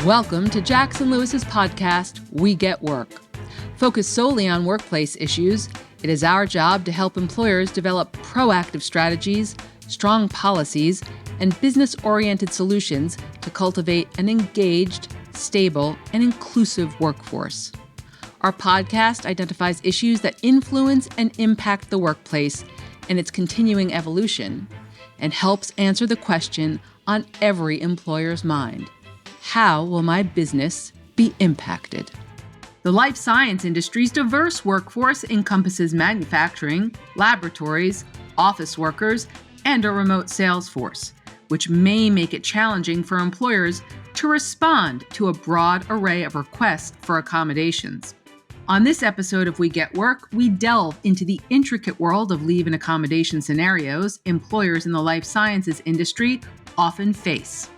Welcome to Jackson Lewis's podcast, We Get Work. Focused solely on workplace issues, it is our job to help employers develop proactive strategies, strong policies, and business-oriented solutions to cultivate an engaged, stable, and inclusive workforce. Our podcast identifies issues that influence and impact the workplace and its continuing evolution, and helps answer the question on every employer's mind: how will my business be impacted? The life science industry's diverse workforce encompasses manufacturing, laboratories, office workers, and a remote sales force, which may make it challenging for employers to respond to a broad array of requests for accommodations. On this episode of We Get Work, we delve into the intricate world of leave and accommodation scenarios employers in the life sciences industry often face.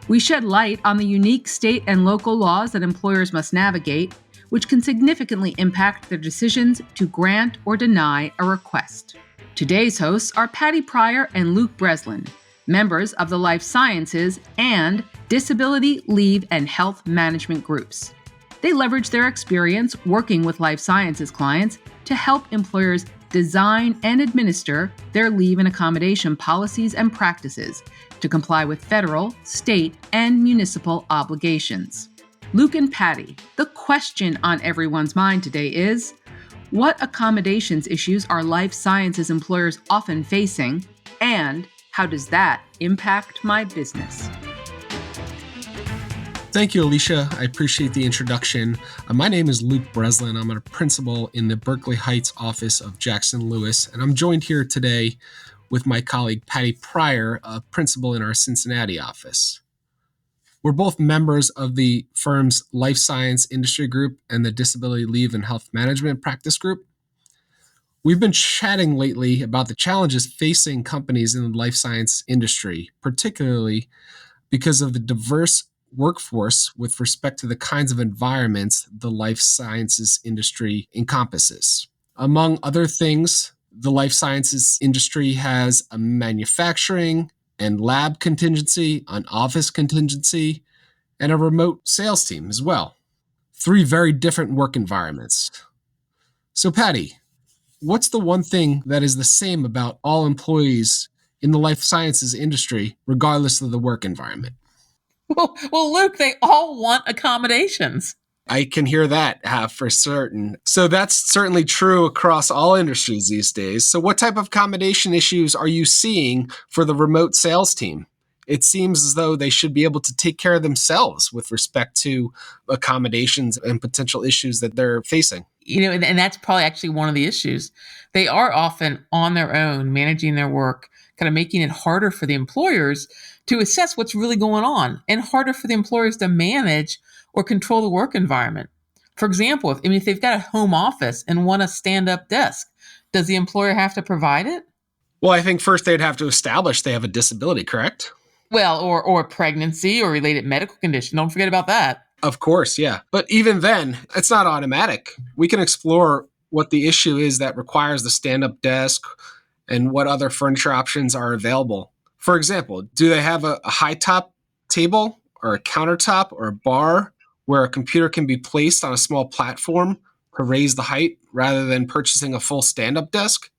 We shed light on the unique state and local laws that employers must navigate, which can significantly impact their decisions to grant or deny a request. Today's hosts are Patty Pryor and Luke Breslin, members of the Life Sciences and Disability, Leave, and Health Management groups. They leverage their experience working with life sciences clients to help employers design and administer their leave and accommodation policies and practices to comply with federal, state, and municipal obligations. Luke and Patty, the question on everyone's mind today is, what accommodations issues are life sciences employers often facing, and how does that impact my business? Thank you, Alicia. I appreciate the introduction. My name is Luke Breslin. I'm a principal in the Berkeley Heights office of Jackson Lewis, and I'm joined here today with my colleague Patty Pryor, a principal in our Cincinnati office. We're both members of the firm's Life Science Industry Group and the Disability Leave and Health Management Practice Group. We've been chatting lately about the challenges facing companies in the life science industry, particularly because of the diverse workforce with respect to the kinds of environments the life sciences industry encompasses. Among other things, the life sciences industry has a manufacturing and lab contingency, an office contingency, and a remote sales team as well. 3 very different work environments. So Patty, what's the one thing that is the same about all employees in the life sciences industry, regardless of the work environment? Well, Luke, they all want accommodations. I can hear that for certain. So that's certainly true across all industries these days. So what type of accommodation issues are you seeing for the remote sales team? It seems as though they should be able to take care of themselves with respect to accommodations and potential issues that they're facing. And that's probably actually one of the issues. They are often on their own, managing their work, kind of making it harder for the employers to assess what's really going on and harder for the employers to manage or control the work environment. For example, if they've got a home office and want a stand-up desk, does the employer have to provide it? Well, I think first they'd have to establish they have a disability, correct? Well, or a pregnancy or related medical condition. Don't forget about that. Of course, yeah. But even then, it's not automatic. We can explore what the issue is that requires the stand-up desk and what other furniture options are available. For example, do they have a high-top table or a countertop or a bar where a computer can be placed on a small platform to raise the height rather than purchasing a full stand-up desk?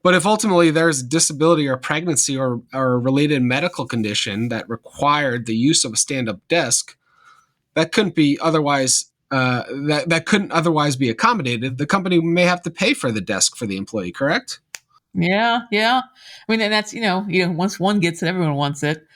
But if ultimately there's a disability or pregnancy or a related medical condition that required the use of a stand-up desk, that couldn't otherwise be accommodated, the company may have to pay for the desk for the employee, correct? Yeah. And that's, once one gets it, everyone wants it.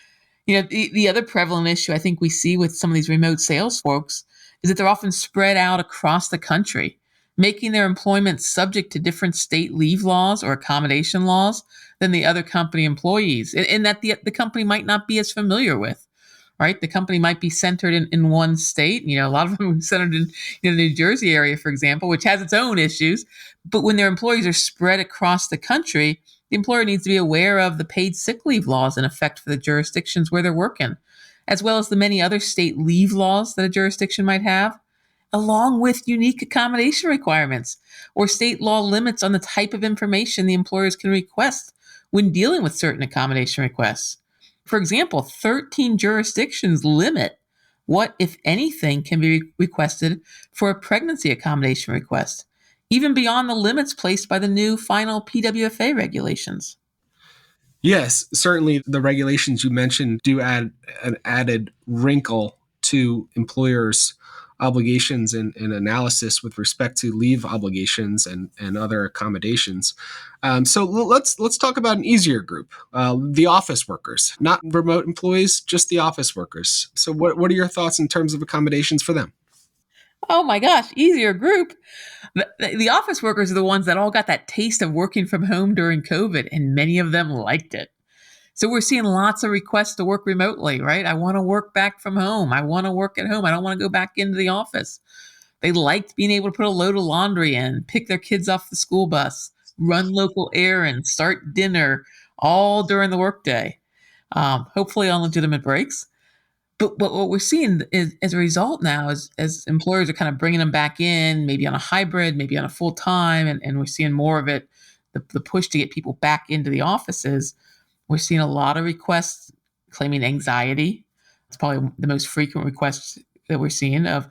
The other prevalent issue I think we see with some of these remote sales folks is that they're often spread out across the country, making their employment subject to different state leave laws or accommodation laws than the other company employees, and that the company might not be as familiar with, right? The company might be centered in one state. A lot of them are centered in the New Jersey area, for example, which has its own issues. But when their employees are spread across the country, the employer needs to be aware of the paid sick leave laws in effect for the jurisdictions where they're working, as well as the many other state leave laws that a jurisdiction might have, along with unique accommodation requirements or state law limits on the type of information the employers can request when dealing with certain accommodation requests. For example, 13 jurisdictions limit What, if anything, can be requested for a pregnancy accommodation request, even beyond the limits placed by the new final PWFA regulations? Yes, certainly the regulations you mentioned do add an added wrinkle to employers' obligations and analysis with respect to leave obligations and other accommodations. So let's talk about an easier group, the office workers, not remote employees, just the office workers. So what are your thoughts in terms of accommodations for them? Oh my gosh, easier group. The office workers are the ones that all got that taste of working from home during COVID, and many of them liked it. So we're seeing lots of requests to work remotely, right? I want to work back from home. I want to work at home. I don't want to go back into the office. They liked being able to put a load of laundry in, pick their kids off the school bus, run local errands, start dinner, all during the workday, hopefully on legitimate breaks. But what we're seeing is, as a result now, is as employers are kind of bringing them back in, maybe on a hybrid, maybe on a full time, and we're seeing more of it, the push to get people back into the offices. We're seeing a lot of requests claiming anxiety. It's probably the most frequent requests that we're seeing of,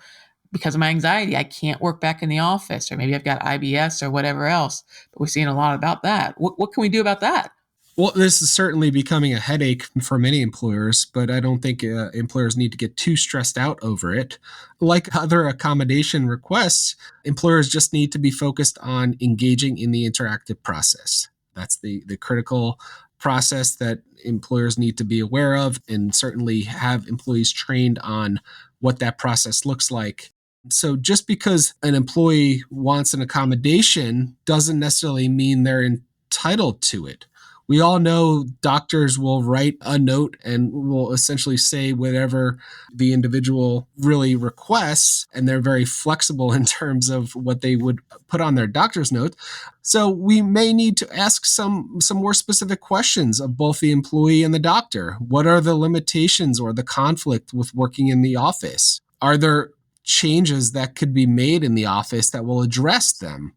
because of my anxiety, I can't work back in the office, or maybe I've got IBS or whatever else. But we're seeing a lot about that. What can we do about that? Well, this is certainly becoming a headache for many employers, but I don't think employers need to get too stressed out over it. Like other accommodation requests, employers just need to be focused on engaging in the interactive process. That's the critical process that employers need to be aware of, and certainly have employees trained on what that process looks like. So just because an employee wants an accommodation doesn't necessarily mean they're entitled to it. We all know doctors will write a note and will essentially say whatever the individual really requests, and they're very flexible in terms of what they would put on their doctor's note. So we may need to ask some more specific questions of both the employee and the doctor. What are the limitations or the conflict with working in the office? Are there changes that could be made in the office that will address them?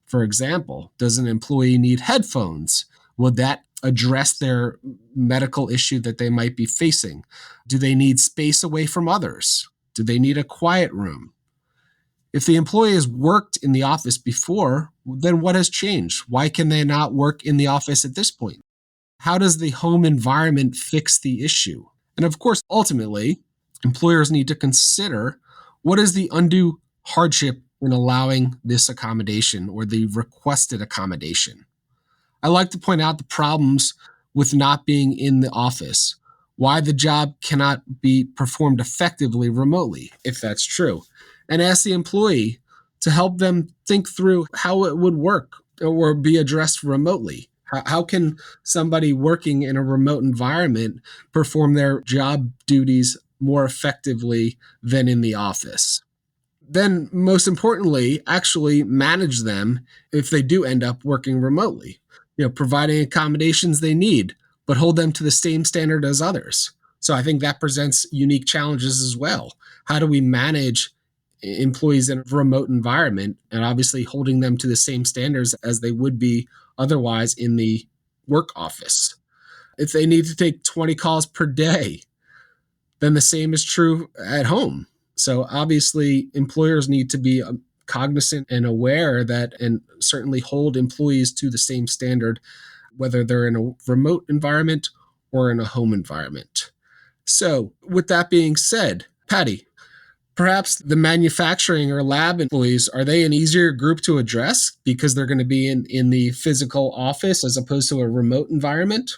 For example, does an employee need headphones? Would that address their medical issue that they might be facing? Do they need space away from others? Do they need a quiet room? If the employee has worked in the office before, then what has changed? Why can they not work in the office at this point? How does the home environment fix the issue? And of course, ultimately, employers need to consider what is the undue hardship in allowing this accommodation or the requested accommodation. I like to point out the problems with not being in the office, why the job cannot be performed effectively remotely, if that's true, and ask the employee to help them think through how it would work or be addressed remotely. How can somebody working in a remote environment perform their job duties more effectively than in the office? Then, most importantly, actually manage them if they do end up working remotely, providing accommodations they need, but hold them to the same standard as others. So I think that presents unique challenges as well. How do we manage employees in a remote environment and obviously holding them to the same standards as they would be otherwise in the work office? If they need to take 20 calls per day, then the same is true at home. So obviously, employers need to be cognizant and aware that, and certainly hold employees to the same standard, whether they're in a remote environment or in a home environment. So with that being said, Patty, perhaps the manufacturing or lab employees, are they an easier group to address because they're going to be in the physical office as opposed to a remote environment?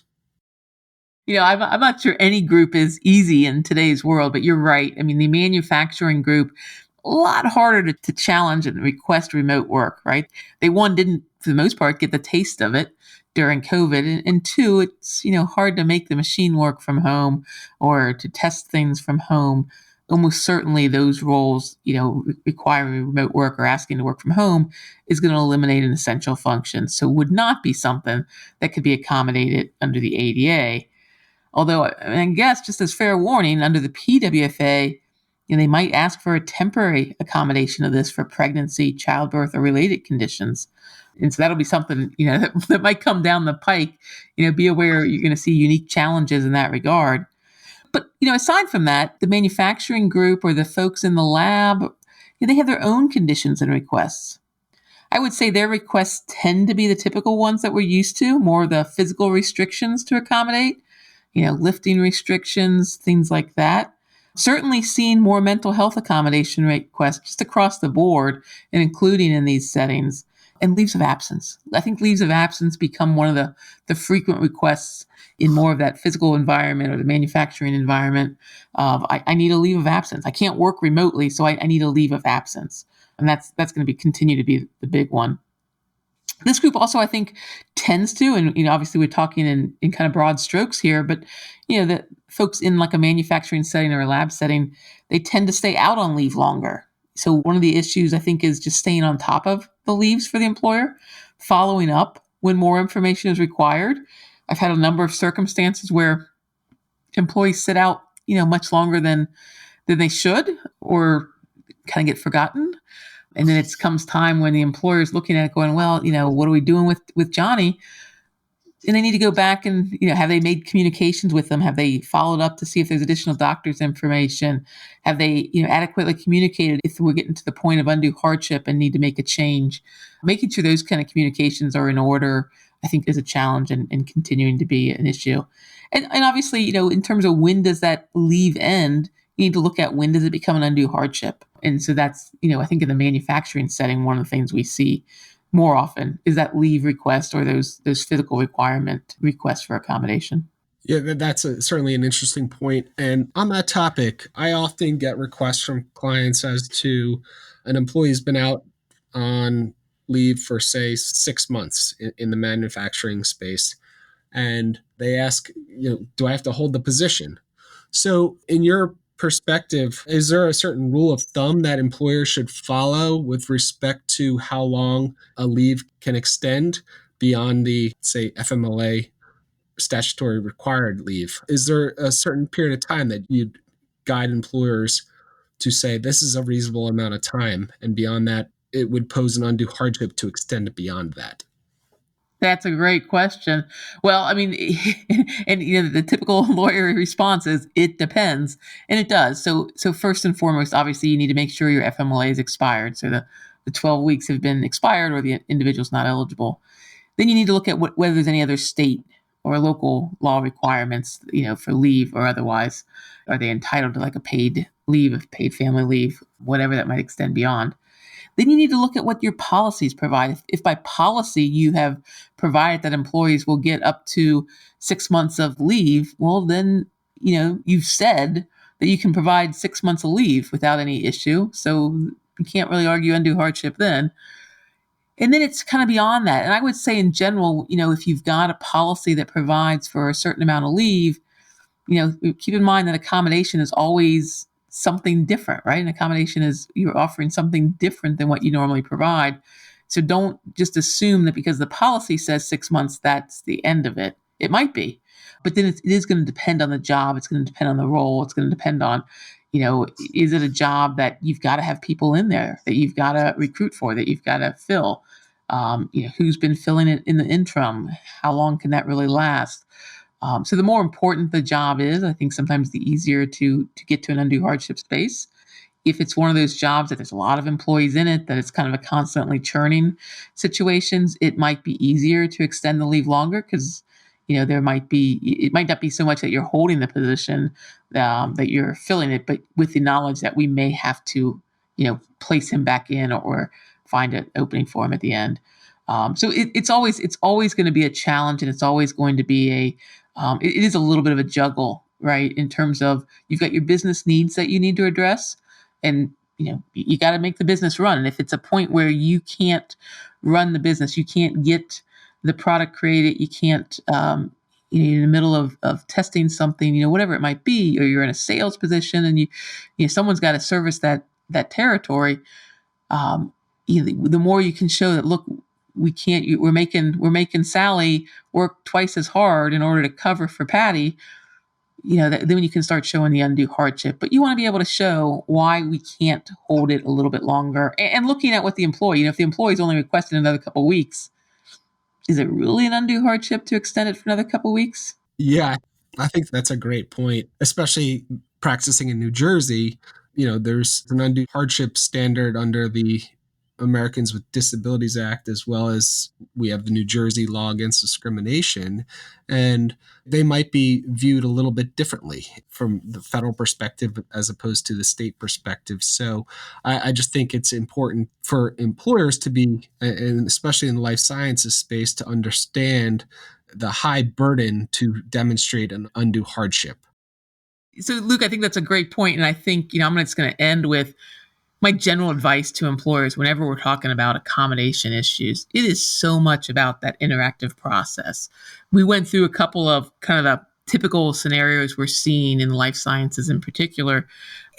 I'm not sure any group is easy in today's world, but you're right. I mean, the manufacturing group, a lot harder to challenge and request remote work, right? They, one, didn't, for the most part, get the taste of it during COVID. And two, it's, hard to make the machine work from home or to test things from home. Almost certainly those roles, requiring remote work or asking to work from home is going to eliminate an essential function. So would not be something that could be accommodated under the ADA. Although, I guess, just as fair warning, under the PWFA, they might ask for a temporary accommodation of this for pregnancy, childbirth, or related conditions. And so that'll be something, that might come down the pike. Be aware you're going to see unique challenges in that regard. But, aside from that, the manufacturing group or the folks in the lab, they have their own conditions and requests. I would say their requests tend to be the typical ones that we're used to, more of the physical restrictions to accommodate, lifting restrictions, things like that. Certainly seen more mental health accommodation requests just across the board and including in these settings. And leaves of absence. I think leaves of absence become one of the frequent requests in more of that physical environment or the manufacturing environment of, I need a leave of absence. I can't work remotely, so I need a leave of absence. And that's going to continue to be the big one. This group also, I think, tends to, and obviously we're talking in kind of broad strokes here, but the folks in like a manufacturing setting or a lab setting, they tend to stay out on leave longer. So one of the issues I think is just staying on top of the leaves for the employer, following up when more information is required. I've had a number of circumstances where employees sit out, much longer than they should, or kind of get forgotten. And then it comes time when the employer is looking at it going, well, what are we doing with Johnny? And they need to go back and, have they made communications with them? Have they followed up to see if there's additional doctor's information? Have they, adequately communicated if we're getting to the point of undue hardship and need to make a change? Making sure those kind of communications are in order, I think, is a challenge and continuing to be an issue. And obviously, in terms of when does that leave end, you need to look at when does it become an undue hardship. And so that's, I think in the manufacturing setting, one of the things we see more often is that leave request or those physical requirement requests for accommodation. Yeah, that's certainly an interesting point. And on that topic, I often get requests from clients as to an employee's been out on leave for, say, 6 months in the manufacturing space. And they ask, do I have to hold the position? So in your perspective, is there a certain rule of thumb that employers should follow with respect to how long a leave can extend beyond the, say, FMLA statutory required leave? Is there a certain period of time that you'd guide employers to say this is a reasonable amount of time, and beyond that, it would pose an undue hardship to extend it beyond that? That's a great question. Well, I mean, and the typical lawyer response is it depends, and it does. So first and foremost, obviously, you need to make sure your FMLA is expired, so the 12 weeks have been expired or the individual's not eligible. Then you need to look at whether there's any other state or local law requirements, for leave or otherwise. Are they entitled to like a paid leave, paid family leave, whatever that might extend beyond? Then you need to look at what your policies provide. If by policy you have provided that employees will get up to 6 months of leave, well, then, you've said that you can provide 6 months of leave without any issue. So you can't really argue undue hardship then. And then it's kind of beyond that. And I would say in general, if you've got a policy that provides for a certain amount of leave, keep in mind that accommodation is always something different, right? An accommodation is you're offering something different than what you normally provide. So don't just assume that because the policy says 6 months, that's the end of it. It might be, but then it is going to depend on the job. It's going to depend on the role. It's going to depend on, is it a job that you've got to have people in there, that you've got to recruit for, that you've got to fill? Who's been filling it in the interim? How long can that really last? So the more important the job is, I think sometimes the easier to get to an undue hardship space. If it's one of those jobs that there's a lot of employees in it, that it's kind of a constantly churning situations, it might be easier to extend the leave longer because, it might not be so much that you're holding the position, that you're filling it, but with the knowledge that we may have to, place him back in or find an opening for him at the end. So it's always going to be a challenge, and it's always going to be it is a little bit of a juggle, right? In terms of you've got your business needs that you need to address, and you got to make the business run. And if it's a point where you can't run the business, you can't get the product created, you can't, you're in the middle of testing something, whatever it might be, or you're in a sales position and someone's got to service that territory. The more you can show that, look, we're making Sally work twice as hard in order to cover for Patty, then you can start showing the undue hardship. But you want to be able to show why we can't hold it a little bit longer. And looking at what the employee, if the employee's only requested another couple of weeks, is it really an undue hardship to extend it for another couple of weeks? Yeah, I think that's a great point, especially practicing in New Jersey. There's an undue hardship standard under the Americans with Disabilities Act, as well as we have the New Jersey law against discrimination. And they might be viewed a little bit differently from the federal perspective as opposed to the state perspective. So I just think it's important for employers to be, and especially in the life sciences space, to understand the high burden to demonstrate an undue hardship. So, Luke, I think that's a great point. And I think, I'm just going to end with my general advice to employers whenever we're talking about accommodation issues. It is so much about that interactive process. We went through a couple of kind of the typical scenarios we're seeing in life sciences in particular.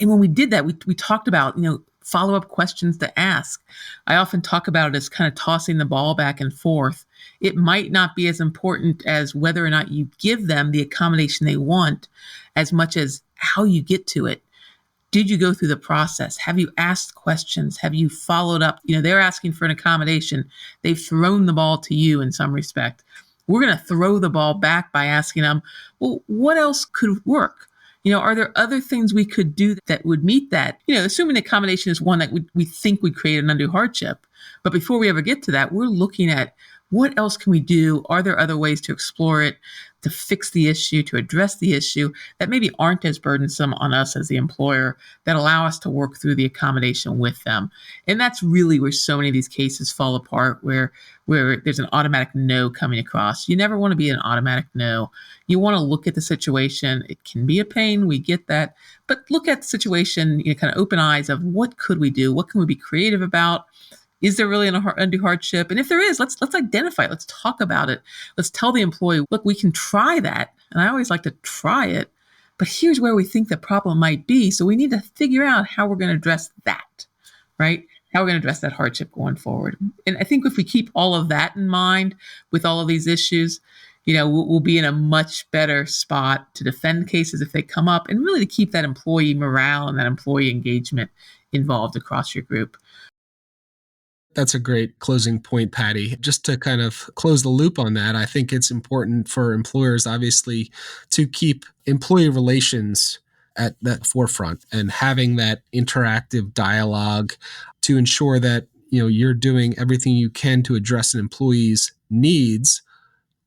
And when we did that, we talked about, follow-up questions to ask. I often talk about it as kind of tossing the ball back and forth. It might not be as important as whether or not you give them the accommodation they want, as much as how you get to it. Did you go through the process? Have you asked questions? Have you followed up? They're asking for an accommodation. They've thrown the ball to you in some respect. We're going to throw the ball back by asking them, well, what else could work? Are there other things we could do that would meet that? Assuming accommodation is one that we think would create an undue hardship. But before we ever get to that, we're looking at what else can we do? Are there other ways to explore it, to fix the issue, to address the issue that maybe aren't as burdensome on us as the employer, that allow us to work through the accommodation with them? And that's really where so many of these cases fall apart, where there's an automatic no coming across. You never want to be an automatic no. You want to look at the situation. It can be a pain. We get that. But look at the situation, kind of open eyes of what could we do? What can we be creative about? Is there really an undue hardship? And if there is, let's identify it. Let's talk about it. Let's tell the employee, look, we can try that. And I always like to try it, but here's where we think the problem might be. So we need to figure out how we're going to address that, right? How we're going to address that hardship going forward. And I think if we keep all of that in mind with all of these issues, we'll be in a much better spot to defend cases if they come up, and really to keep that employee morale and that employee engagement involved across your group. That's a great closing point, Patty. Just to kind of close the loop on that, I think it's important for employers, obviously, to keep employee relations at that forefront and having that interactive dialogue to ensure that you're doing everything you can to address an employee's needs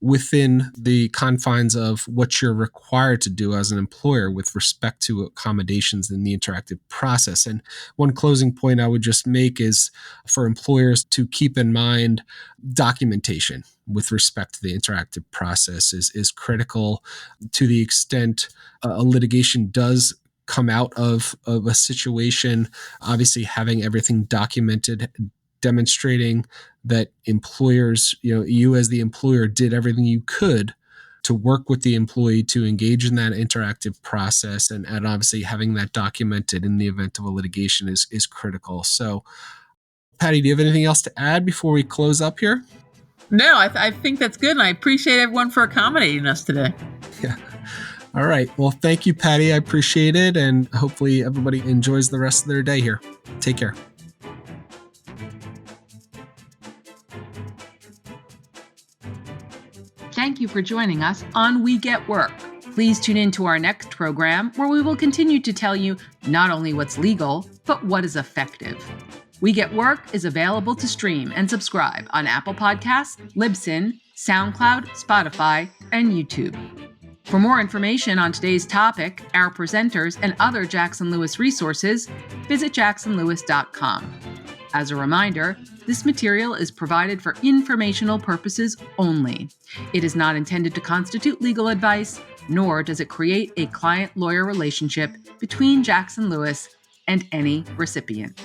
within the confines of what you're required to do as an employer with respect to accommodations in the interactive process. And one closing point I would just make is for employers to keep in mind documentation with respect to the interactive process is critical. To the extent a litigation does come out of a situation, obviously having everything documented, demonstrating that employers, you as the employer did everything you could to work with the employee to engage in that interactive process, and obviously having that documented in the event of a litigation is critical. So, Patty, do you have anything else to add before we close up here? No, I think that's good, and I appreciate everyone for accommodating us today. Yeah. All right. Well, thank you, Patty. I appreciate it, and hopefully everybody enjoys the rest of their day here. Take care. Thank you for joining us on We Get Work. Please tune in to our next program, where we will continue to tell you not only what's legal, but what is effective. We Get Work is available to stream and subscribe on Apple Podcasts, Libsyn, SoundCloud, Spotify, and YouTube. For more information on today's topic, our presenters, and other Jackson Lewis resources, visit jacksonlewis.com. As a reminder, this material is provided for informational purposes only. It is not intended to constitute legal advice, nor does it create a client-lawyer relationship between Jackson Lewis and any recipient.